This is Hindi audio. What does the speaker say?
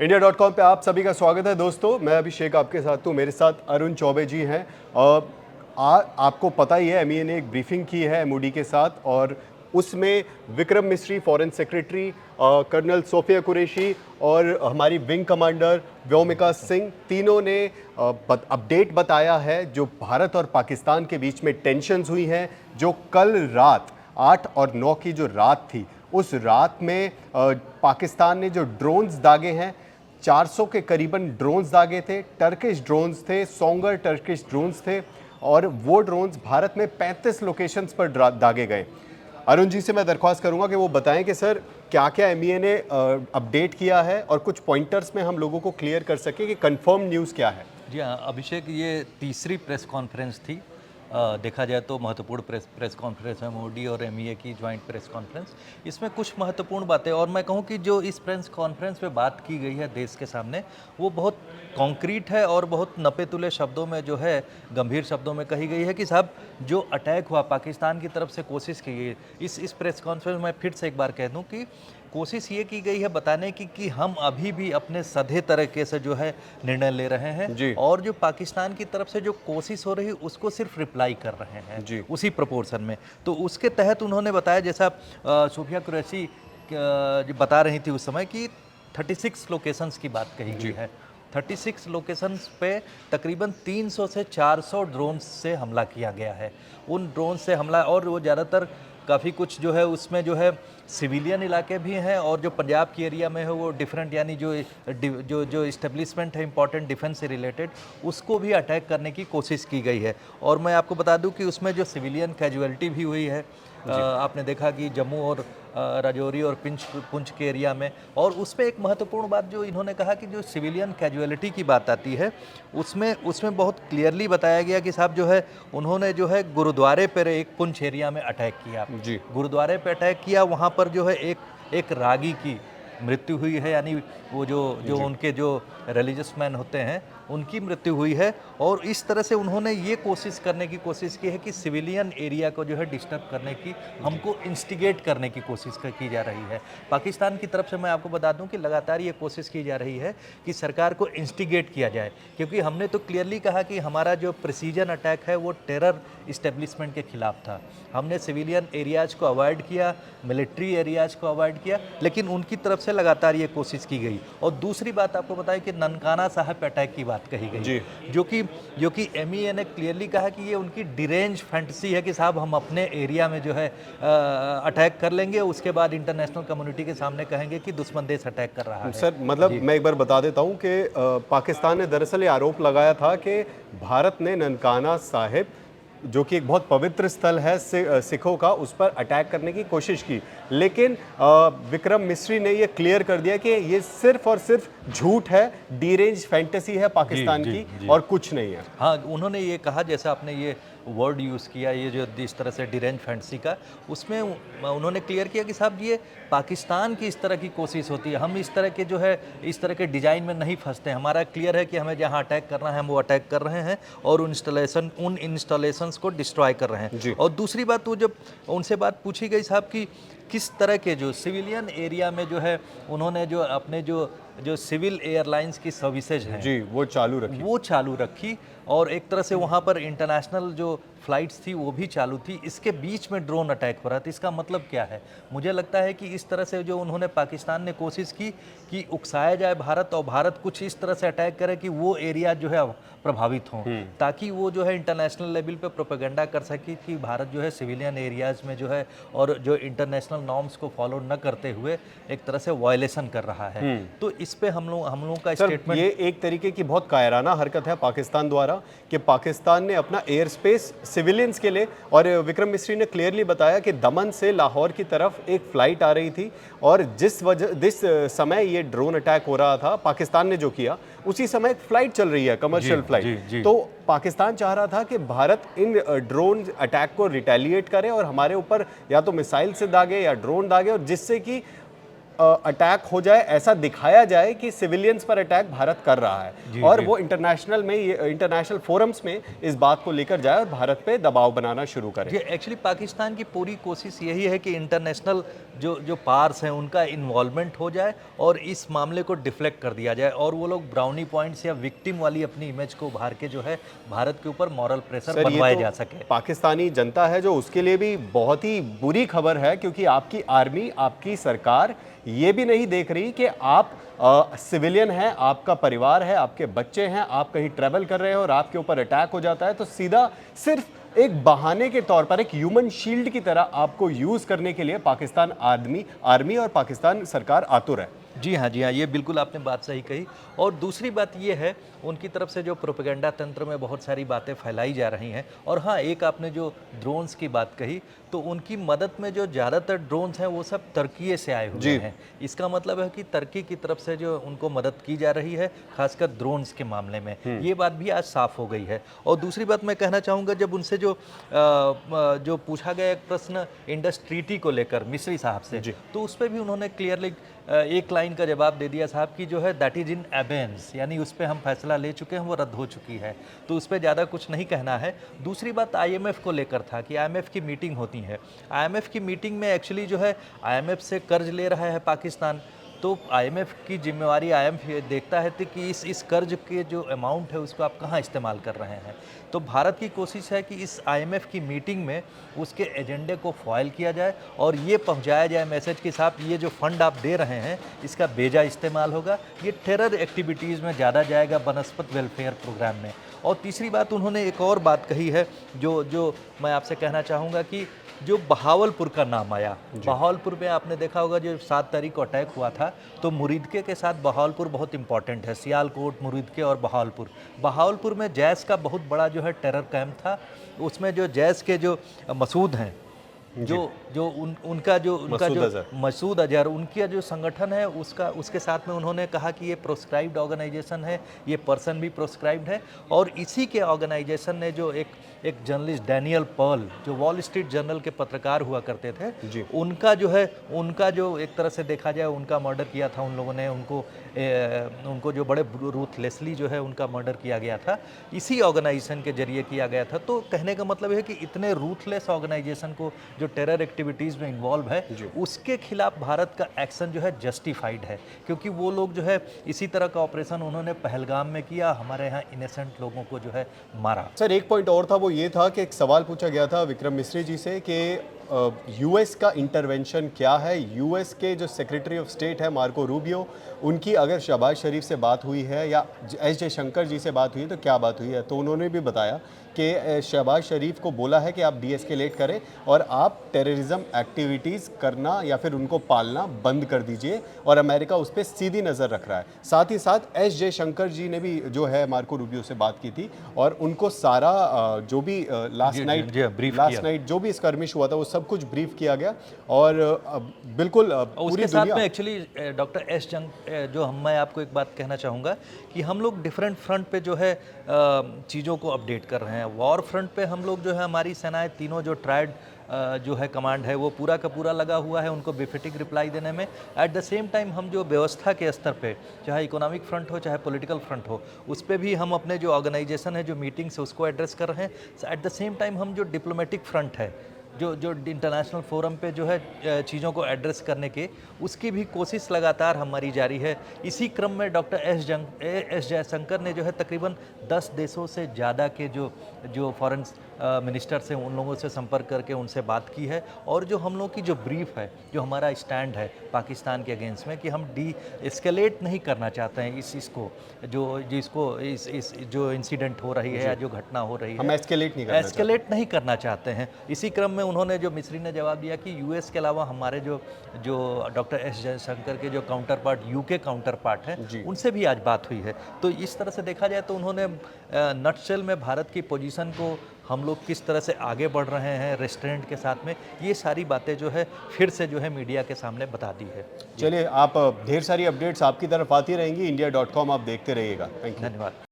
India.com पे आप सभी का स्वागत है दोस्तों। मैं अभिषेक आपके साथ हूँ, मेरे साथ अरुण चौबे जी हैं। आपको पता ही है एमईए ने एक ब्रीफिंग की है एमओडी के साथ और उसमें Vikram Misri foreign secretary, colonel Sofia Qureshi और हमारी विंग कमांडर व्योमिका सिंह तीनों ने अपडेट बताया है जो भारत और पाकिस्तान के बीच में टेंशन्स हुई हैं, जो कल रात 8 और 9 की जो रात थी उस रात में पाकिस्तान ने जो ड्रोन्स दागे हैं 400 के करीबन ड्रोन्स दागे थे। टर्किश ड्रोन्स थे, सोंगर टर्किश ड्रोन्स थे और वो ड्रोन्स भारत में 35 लोकेशंस पर दागे गए। अरुण जी से मैं दरख्वास्त करूंगा कि वो बताएं कि सर क्या क्या एमईए ने अपडेट किया है और कुछ पॉइंटर्स में हम लोगों को क्लियर कर सके कि कंफर्म न्यूज़ क्या है। जी हाँ अभिषेक, ये तीसरी प्रेस कॉन्फ्रेंस थी। देखा जाए तो महत्वपूर्ण प्रेस कॉन्फ्रेंस है मोदी और एमईए की जॉइंट प्रेस कॉन्फ्रेंस। इसमें कुछ महत्वपूर्ण बातें, और मैं कहूँ कि जो इस प्रेस कॉन्फ्रेंस में बात की गई है देश के सामने, वो बहुत कॉन्क्रीट है और बहुत नपे तुले शब्दों में जो है, गंभीर शब्दों में कही गई है कि साहब जो अटैक हुआ पाकिस्तान की तरफ से कोशिश की गई। इस प्रेस कॉन्फ्रेंस में फिर से एक बार कह दूँ कि कोशिश ये की गई है बताने की कि हम अभी भी अपने सधे तरीके से जो है निर्णय ले रहे हैं और जो पाकिस्तान की तरफ से जो कोशिश हो रही है उसको सिर्फ रिप्लाई कर रहे हैं उसी प्रोपोर्शन में। तो उसके तहत उन्होंने बताया, जैसा सोफिया कुरैशी बता रही थी उस समय, कि 36 लोकेशंस की बात कही गई है। 36 लोकेशंस पे तकरीबन 300 से 400 ड्रोन से हमला किया गया है। उन ड्रोन से हमला, और वो ज़्यादातर काफ़ी कुछ जो है उसमें जो है सिविलियन इलाके भी हैं और जो पंजाब की एरिया में है वो डिफरेंट, यानी जो इस्टेब्लिशमेंट है इंपॉर्टेंट डिफेंस से रिलेटेड, उसको भी अटैक करने की कोशिश की गई है। और मैं आपको बता दूं कि उसमें जो सिविलियन कैजुअलिटी भी हुई है, आपने देखा कि जम्मू और राजौरी और पुंछ के एरिया में। और उसमें एक महत्वपूर्ण बात जो इन्होंने कहा कि जो सिविलियन कैजुअलिटी की बात आती है उसमें बहुत क्लियरली बताया गया कि साहब जो है उन्होंने जो है गुरुद्वारे पर एक पुंछ एरिया में अटैक किया। गुरुद्वारे पर अटैक किया, वहाँ पर जो है एक रागी की मृत्यु हुई है, यानी वो जो उनके जो रिलीजियस मैन होते हैं उनकी मृत्यु हुई है। और इस तरह से उन्होंने ये कोशिश करने की कोशिश की है कि सिविलियन एरिया को जो है डिस्टर्ब करने की, हमको इंस्टिगेट करने की कोशिश की जा रही है। पाकिस्तान की तरफ से मैं आपको बता दूं कि लगातार ये कोशिश की जा रही है कि सरकार को इंस्टिगेट किया जाए, क्योंकि हमने तो क्लियरली कहा कि हमारा जो प्रिसीजन अटैक है वो टेरर इस्टेब्लिशमेंट के खिलाफ था। हमने सिविलियन एरियाज़ को अवॉइड किया, मिलिट्री एरियाज़ को अवॉइड किया, लेकिन उनकी तरफ से लगातार ये कोशिश की गई। और दूसरी बात आपको बताएं कि ननकाना साहब अटैक की बात कही गई, जो कि एमईए ने क्लियरली कहा कि ये उनकी डिरेंज फैंटेसी है कि साहब हम अपने एरिया में जो है अटैक कर लेंगे, उसके बाद इंटरनेशनल कम्युनिटी के सामने कहेंगे कि दुश्मन देश अटैक कर रहा है। सर मतलब मैं एक बार बता देता हूं कि पाकिस्तान ने दरअसल ये आरोप लगाया था कि भारत ने ननकाना साहिब, जो कि एक बहुत पवित्र स्थल है सिखों का, उस पर अटैक करने की कोशिश की, लेकिन विक्रम मिस्री ने ये क्लियर कर दिया कि ये सिर्फ और सिर्फ झूठ है, डीरेंज फैंटेसी है पाकिस्तान की और कुछ नहीं है। हाँ, उन्होंने ये कहा, जैसा आपने ये वर्ड यूज़ किया, ये जो इस तरह से डिरेंज फैंटेसी का, उसमें उन्होंने क्लियर किया कि साहब ये पाकिस्तान की इस तरह की कोशिश होती है, हम इस तरह के जो है इस तरह के डिज़ाइन में नहीं फंसते। हमारा क्लियर है कि हमें जहाँ अटैक करना है हम वो अटैक कर रहे हैं और उन इंस्टॉलेशंस को डिस्ट्रॉय कर रहे हैं। और दूसरी बात, वो जब उनसे बात पूछी गई साहब कि किस तरह के जो सिविलियन एरिया में जो है उन्होंने जो अपने जो सिविल एयरलाइंस की सर्विसेज हैं वो चालू रखी और एक तरह से वहाँ पर इंटरनेशनल जो फ्लाइट्स थी वो भी चालू थी। इसके बीच में ड्रोन अटैक हो रहा था। इसका मतलब क्या है? मुझे लगता है कि इस तरह से जो उन्होंने पाकिस्तान ने कोशिश की कि उकसाया जाए भारत, और भारत कुछ इस तरह से अटैक करे कि वो एरिया जो है प्रभावित हों, ताकि वो जो है इंटरनेशनल लेवल पे प्रोपेगेंडा कर सके कि भारत जो है सिविलियन एरियाज़ में जो है और जो इंटरनेशनल नॉर्म्स को फॉलो न करते हुए एक तरह से वायलेशन कर रहा है। तो इस पे हम लोगों का स्टेटमेंट, ये एक तरीके की बहुत कायराना हरकत है पाकिस्तान द्वारा कि पाकिस्तान ने अपना एयर स्पेस सिविलियंस के लिए, और विक्रम मिस्री ने क्लियरली बताया कि दमन से लाहौर की तरफ एक फ्लाइट आ रही थी और जिस समय ये ड्रोन अटैक हो रहा था पाकिस्तान ने जो किया, उसी समय एक फ्लाइट चल रही है, कमर्शियल फ्लाइट। तो पाकिस्तान चाह रहा था कि भारत इन ड्रोन अटैक को रिटेलिएट करे और हमारे ऊपर या तो मिसाइल से दागे या ड्रोन दागे, और जिससे कि अटैक हो जाए, ऐसा दिखाया जाए कि सिविलियंस पर अटैक भारत कर रहा है और वो इंटरनेशनल फोरम्स में इस बात को लेकर जाए और भारत पे दबाव बनाना शुरू करे। ये एक्चुअली पाकिस्तान की पूरी कोशिश यही है कि इंटरनेशनल जो पार्स हैं उनका इन्वॉल्वमेंट हो जाए और इस मामले को डिफ्लेक्ट कर दिया जाए और वो लोग ब्राउनी पॉइंट्स या विक्टिम वाली अपनी इमेज को उभार के जो है भारत के ऊपर मॉरल प्रेशर बनवाया जा सके। पाकिस्तानी जनता है जो, उसके लिए भी बहुत ही बुरी खबर है, क्योंकि आपकी आर्मी, आपकी सरकार ये भी नहीं देख रही कि आप सिविलियन हैं, आपका परिवार है, आपके बच्चे हैं, आप कहीं ट्रैवल कर रहे हो और आपके ऊपर अटैक हो जाता है तो सीधा सिर्फ एक बहाने के तौर पर, एक ह्यूमन शील्ड की तरह आपको यूज करने के लिए पाकिस्तान आर्मी और पाकिस्तान सरकार आतुर है। जी हाँ, ये बिल्कुल आपने बात सही कही। और दूसरी बात ये है, उनकी तरफ से जो प्रोपेगेंडा तंत्र में बहुत सारी बातें फैलाई जा रही हैं। और हाँ, एक आपने जो ड्रोन्स की बात कही, तो उनकी मदद में जो ज़्यादातर ड्रोन्स हैं वो सब तुर्की से आए हुए हैं। इसका मतलब है कि तुर्की की तरफ से जो उनको मदद की जा रही है, खासकर ड्रोन्स के मामले में, ये बात भी आज साफ हो गई है। और दूसरी बात मैं कहना चाहूँगा, जब उनसे जो पूछा गया एक प्रश्न इंडस ट्रीटी को लेकर मिस्री साहब से, तो उस पर भी उन्होंने क्लियरली एक लाइन का जवाब दे दिया साहब कि जो है दैट इज इन एबेंस, यानी उस पर हम फैसला ले चुके हैं, वो रद्द हो चुकी है, तो उस पर ज़्यादा कुछ नहीं कहना है। दूसरी बात IMF को लेकर था कि IMF की मीटिंग होती है। IMF की मीटिंग में एक्चुअली जो है IMF से कर्ज ले रहा है पाकिस्तान, तो IMF की जिम्मेवारी, IMF देखता है कि इस कर्ज के जो अमाउंट है उसको आप कहाँ इस्तेमाल कर रहे हैं। तो भारत की कोशिश है कि इस IMF की मीटिंग में उसके एजेंडे को फॉइल किया जाए और ये पहुंचाया जाए मैसेज कि साहब ये जो फंड आप दे रहे हैं इसका बेजा इस्तेमाल होगा, ये टेरर एक्टिविटीज़ में ज़्यादा जाएगा, बनस्पत वेलफेयर प्रोग्राम में। और तीसरी बात उन्होंने एक और बात कही है जो मैं आपसे कहना चाहूँगा कि जो बहावलपुर का नाम आया, बहावलपुर में आपने देखा होगा जो 7 तारीख को अटैक हुआ था, तो मुरीदके के साथ बहावलपुर बहुत इंपॉर्टेंट है। सियालकोट, मुरीदके और बहावलपुर में जैश का बहुत बड़ा जो है टेरर कैंप था। उसमें जो जैश के जो मसूद हैं, उनका जो मसूद अजहर, उनका जो संगठन है उसके साथ में उन्होंने कहा कि ये प्रोस्क्राइब्ड ऑर्गेनाइजेशन है, ये पर्सन भी प्रोस्क्राइब्ड है। और इसी के ऑर्गेनाइजेशन ने जो एक जर्नलिस्ट डैनियल पर्ल, जो वॉल स्ट्रीट जर्नल के पत्रकार हुआ करते थे, उनका जो एक तरह से देखा जाए उनका मर्डर किया था उन लोगों ने, उनको जो बड़े रूथलेसली जो है उनका मर्डर किया गया था, इसी ऑर्गेनाइजेशन के जरिए किया गया था। तो कहने का मतलब है कि इतने रूथलेस ऑर्गेनाइजेशन को जो टेरर एक्टिविटीज़ में इन्वॉल्व है, उसके खिलाफ भारत का एक्शन जो है जस्टिफाइड है, क्योंकि वो लोग जो है इसी तरह का ऑपरेशन उन्होंने पहलगाम में किया, हमारे यहाँ इनोसेंट लोगों को जो है मारा। सर एक पॉइंट और था, वो ये था कि एक सवाल पूछा गया था विक्रम मिस्री जी से कि यूएस का इंटरवेंशन क्या है। यूएस के जो सेक्रेटरी ऑफ स्टेट है मार्को रूबियो, उनकी अगर शहबाज शरीफ से बात हुई है या एस जयशंकर जी से बात हुई है तो क्या बात हुई है, तो उन्होंने भी बताया कि शहबाज शरीफ को बोला है कि आप डीएस्केलेट करें और आप टेररिज्म एक्टिविटीज़ करना या फिर उनको पालना बंद कर दीजिए, और अमेरिका उस पर सीधी नज़र रख रहा है। साथ ही साथ एस जयशंकर जी ने भी जो है मार्को रूबियो से बात की थी और उनको सारा जो भी लास्ट नाइट जो भी स्कर्मिश हुआ था वो सब कुछ ब्रीफ किया गया। और बिल्कुल पूरी साथ में एक्चुअली डॉक्टर एस जो मैं आपको एक बात कहना चाहूँगा कि हम लोग डिफरेंट फ्रंट पे जो है चीज़ों को अपडेट कर रहे हैं। वॉर फ्रंट पे हम लोग जो है, हमारी सेनाएं तीनों जो ट्राइड जो है कमांड है वो पूरा का पूरा लगा हुआ है उनको बेफिटिक रिप्लाई देने में। एट द सेम टाइम हम जो व्यवस्था के स्तर पे, चाहे इकोनॉमिक फ्रंट हो चाहे पॉलिटिकल फ्रंट हो, उस पर भी हम अपने जो ऑर्गेनाइजेशन है, जो मीटिंग्स है, उसको एड्रेस कर रहे हैं। एट द सेम टाइम हम जो डिप्लोमेटिक फ्रंट है, जो इंटरनेशनल फोरम पे जो है चीज़ों को एड्रेस करने के, उसकी भी कोशिश लगातार हमारी जारी है। इसी क्रम में डॉक्टर एस जयशंकर ने जो है तकरीबन 10 देशों से ज़्यादा के जो फॉरेन मिनिस्टर्स हैं उन लोगों से संपर्क करके उनसे बात की है। और जो हम लोग की जो ब्रीफ है, जो हमारा स्टैंड है पाकिस्तान के अगेंस्ट में, कि हम एस्केलेट नहीं करना चाहते हैं इसको जो इंसिडेंट हो रही है या जो घटना हो रही है, हम एस्केलेट नहीं करना चाहते हैं। इसी क्रम में उन्होंने जो मिस्री ने जवाब दिया कि यूएस के अलावा हमारे जो डॉक्टर एस जयशंकर के जो counter part, UK counter part हैं, उनसे भी आज बात हुई है। तो इस तरह से देखा जाए तो उन्होंने नटशेल में भारत की पोजीशन को, हम लोग किस तरह से आगे बढ़ रहे हैं रेस्टोरेंट के साथ में, ये सारी बातें जो है फिर से जो है मीडिया के सामने बता दी है। चलिए, आप ढेर सारी अपडेट्स आपकी तरफ आती रहेंगी, India.com आप देखते रहिएगा। Thank you. धन्यवाद।